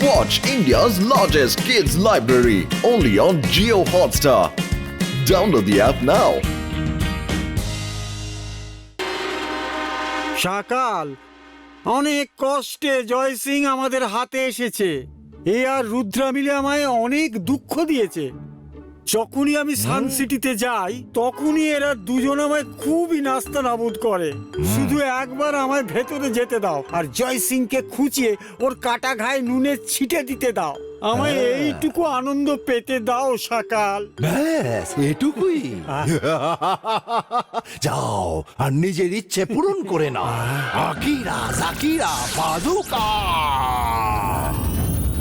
Watch India's largest kids library only on Jio Hotstar. Download the app now. সকাল অনেক কষ্টে জয় সিং আমাদের হাতে এসেছে। এ আর রুদ্রা মিলে আমায় অনেক দুঃখ দিয়েছে। যখনই আমি সান সিটিতে যাই তখনই এরা দুজন আমায় খুবই নাস্তানাবুদ করে। শুধু একবার আমায় ভেতরে যেতে দাও আর জয় সিংকে খুঁচিয়ে ওর কাটা ঘায়ে নুনের ছিটে দিতে দাও। আমায় এইটুকু আনন্দ পেতে দাও সকাল। ব্যাস এটুকুই। যাও আর নিজের ইচ্ছে পূরণ করে নাও। Akira জাকিরা বাজুকা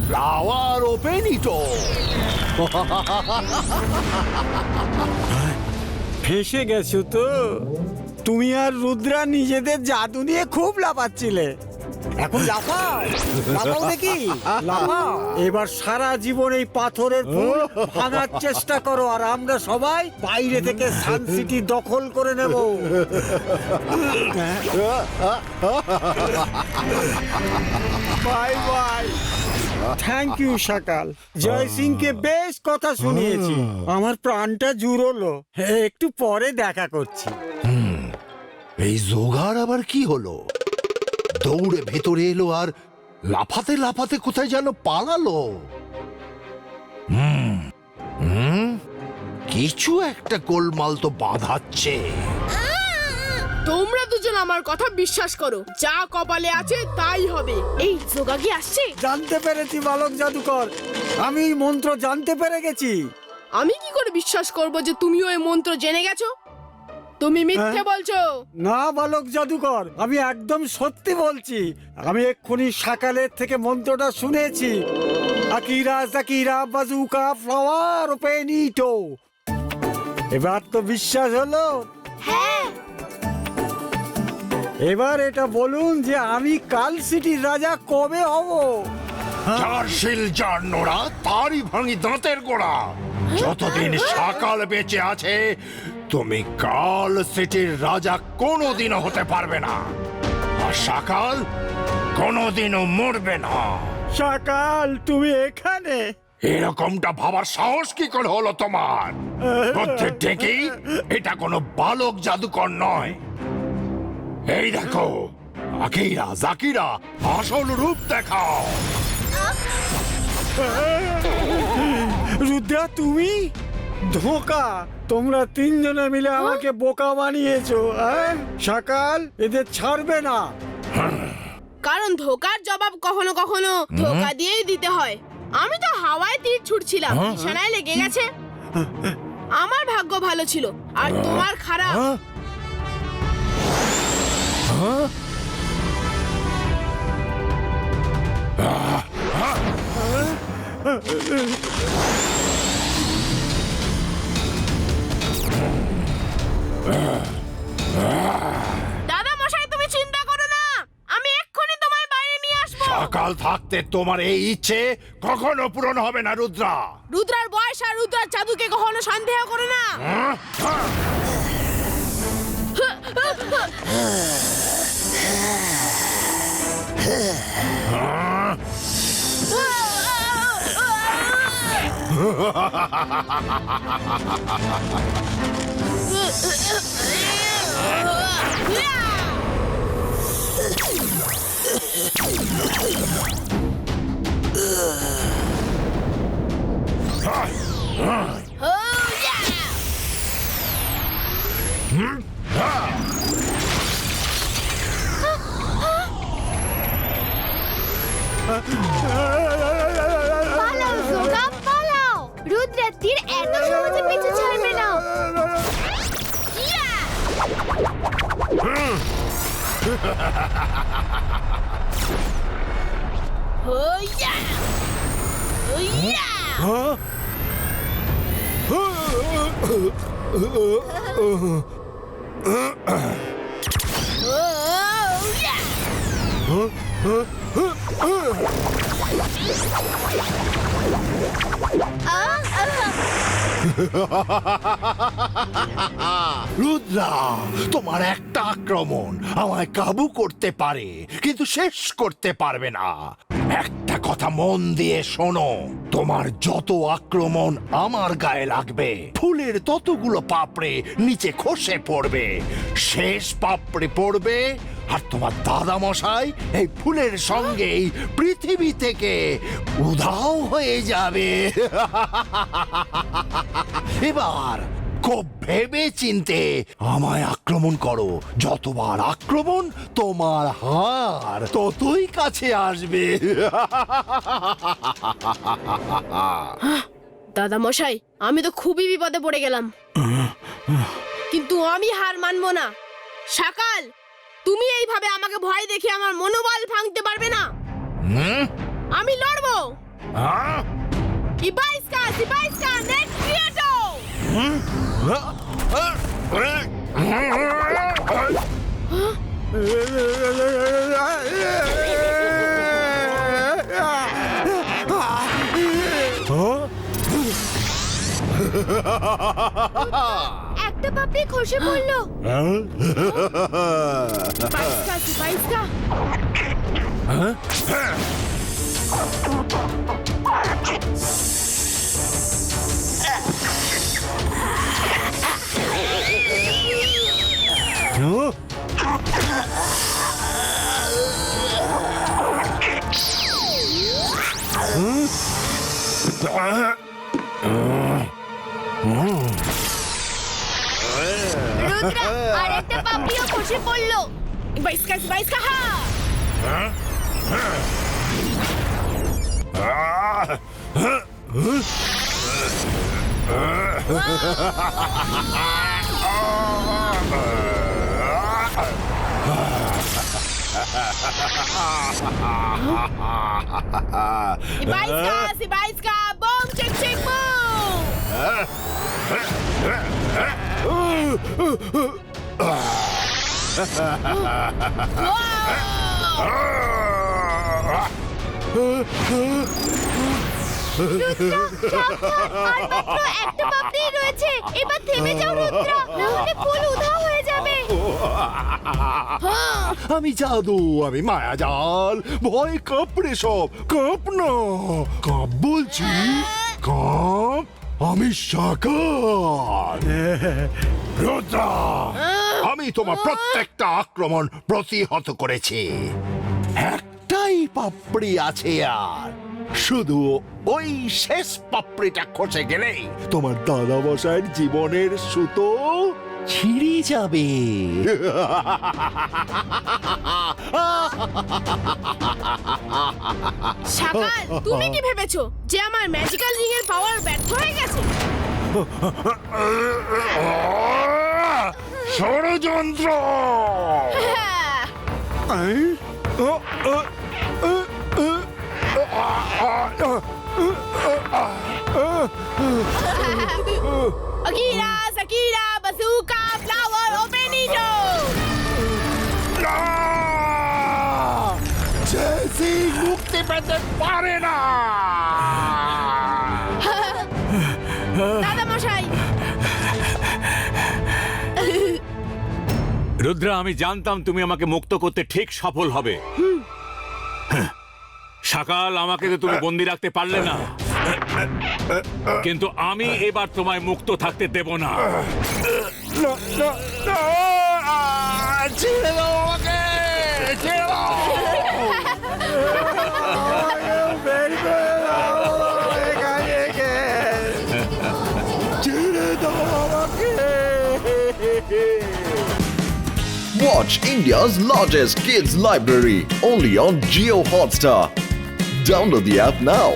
flower ওপেনিটো। ফেঁসে গেছো তো? তুমি আর রুদ্রা নিজেদের জাদু নিয়ে খুব লাফাচ্ছিলে। এখন লাফাও, লাফাও দেখি, লাফাও। এবার সারা জীবন এই পাথরের ফুল ভাঙার চেষ্টা করো আর আমরা সবাই বাইরে থেকে সান সিটি দখল করে নেব। Bye bye. থ্যাংক ইউ সকাল। জয় সিংকে বেশ কথা শুনিয়েছি, আমার প্রাণটা জুড়লো। একটু পরে দেখা করছি। এই জোগাড় আবার কি হলো? দৌড়ে ভেতরে এলো আর লাফাতে লাফাতে কোথায় যেন পালালো। কিছু একটা গোলমাল তো বাঁধাচ্ছে। তোমরা দুজন আমার কথা বিশ্বাস করো, যা কপালে আছে তাই হবে। এই জোগা কি আসছে? জানতে পেরেছি বালক জাদুকর, আমি মন্ত্র জানতে পেরে গেছি। আমি কি করে বিশ্বাস করব যে তুমিও এই মন্ত্র জেনে গেছো? তুমি মিথ্যে বলছো। না বালক জাদুকর, আমি একদম সত্যি বলছি। আমি এক্ষুনি সকালের থেকে মন্ত্রটা শুনেছি। Akira জাকিরা বাজুকা flower ওপেনিটো। এবার তো বিশ্বাস হলো? হ্যাঁ। এবার এটা বলুন যে আমি কাল সিটির রাজা কবে হব? যার শিল যার নোড়া তারই ভাঙি দাঁতের গোড়া। যতদিন সকাল বেঁচে আছে তুমি কাল সিটির রাজা কোনোদিনও হতে পারবে না, আর সকাল কোনোদিনও মরবে না। সকাল তুমি এখানে? এরকমটা ভাবার সাহস কি করে হলো তোমার? বুদ্ধি ঠিকই, এটা কোনো বালক জাদুকর নয়। এই দেখো আকিরা জাকিরা, আসল রূপ দেখাও। রুদ্রা তুমি? ধোঁকা! তোমরা তিনজনে মিলে আমাকে বোকা বানিয়েছো। সকাল এদের ছাড়বে না। কারণ ধোকার জবাব কখনো কখনো ধোকা দিয়েই দিতে হয়। আমি তো হাওয়ায় তীর ছুটছিলাম, নিশানায় লেগে গেছে। আমার ভাগ্য ভালো ছিল আর তোমার খারাপ। দাদা মশাই, তুমি চিন্তা করো না, আমি এক্ষুনি তোমায় বাইরে নিয়ে আসবো। সকাল থাকতে তোমার এই ইচ্ছে কখনো পূরণ হবে না রুদ্রা। রুদ্রার বয়স আর রুদ্রার জাদুকে কখনো সন্দেহ করো না। পালাও জোগা, পালাও। রুদ্রের তীর এত সহজে পিছু ছাড়বে না। রুদ্রা, তোমার একটা আক্রমণ আমায় কাবু করতে পারে, কিন্তু শেষ করতে পারবে না। একটা কথা মন দিয়ে শোনো, তোমার যত আক্রমণ আমার গায়ে লাগবে, ফুলের ততগুলো পাপড়ে নিচে খসে পড়বে। শেষ পাপড়ে পড়বে আর তোমার দাদা মশাই এই ফুলের সঙ্গেই পৃথিবী থেকে উধাও হয়ে যাবে। এবার খুব ভেবে চিনতে আমায় আক্রমণ করো। যতবার আক্রমণ তোমার হার ততই কাছে আসবে। দাদা মশাই, আমি তো খুবই বিপদে পড়ে গেলাম, কিন্তু আমি হার মানবো না। সকাল, তুমি এইভাবে আমাকে ভয় দেখে আমার মনোবল ভাঙতে পারবে না। আমি লড়বো। ইবাইস্কা নেট ক্রিয়েটো। একটা পাপড়ি খসে পড়লো। ইবাইস্কা। রুদ্রা, আরেকটা পাপড়িও খসে পড়লো। ইবাইস্কা হা। Ibaizka, boom, chick, chick, boom! একটা পাপড়ি রয়েছে, এবার থেমে যাও রুদ্রা, নাহলে ফুল উধাও হয়ে যাবে। আমি জাদু, আমি মায়াজাল, ভয় কাঁপড়ে সব। কাঁপ না, কাঁপ বলছি, কাঁপ। আমি সাকার। রুদ্রা, আমি তোমার প্রত্যেকটা আক্রমণ প্রতিহত করেছি। একটাই পাপড়ি আছে আর, শুধু ওই শেষ পাপড়িটা খসে গেলেই তোমার দাদা মশাইয়ের জীবনের সুতো ছিঁড়ে যাবে। সাকাল, তুমি কি ভেবেছো যে আমার ম্যাজিক্যাল রিং এর পাওয়ার ব্যর্থ হয়ে গেছে? ষড়যন্ত্র! Akira, Sakira, Bazooka, Flower, Openito! জেসি মুক্তি পেতে পারে না। দাদা মশাই, রুদ্রা, আমি জানতাম তুমি আমাকে মুক্ত করতে ঠিক সফল হবে। সকাল, আমাকে তো তুমি বন্দি রাখতে পারলে না, কিন্তু আমি এবার তোমায় মুক্ত থাকতে দেব না। ছেড়ে দাও আমাকে, ছেড়ে দাও। ছেড়ে দাও আমাকে। Watch India's largest kids library only on Geo Hotstar. Download the app now.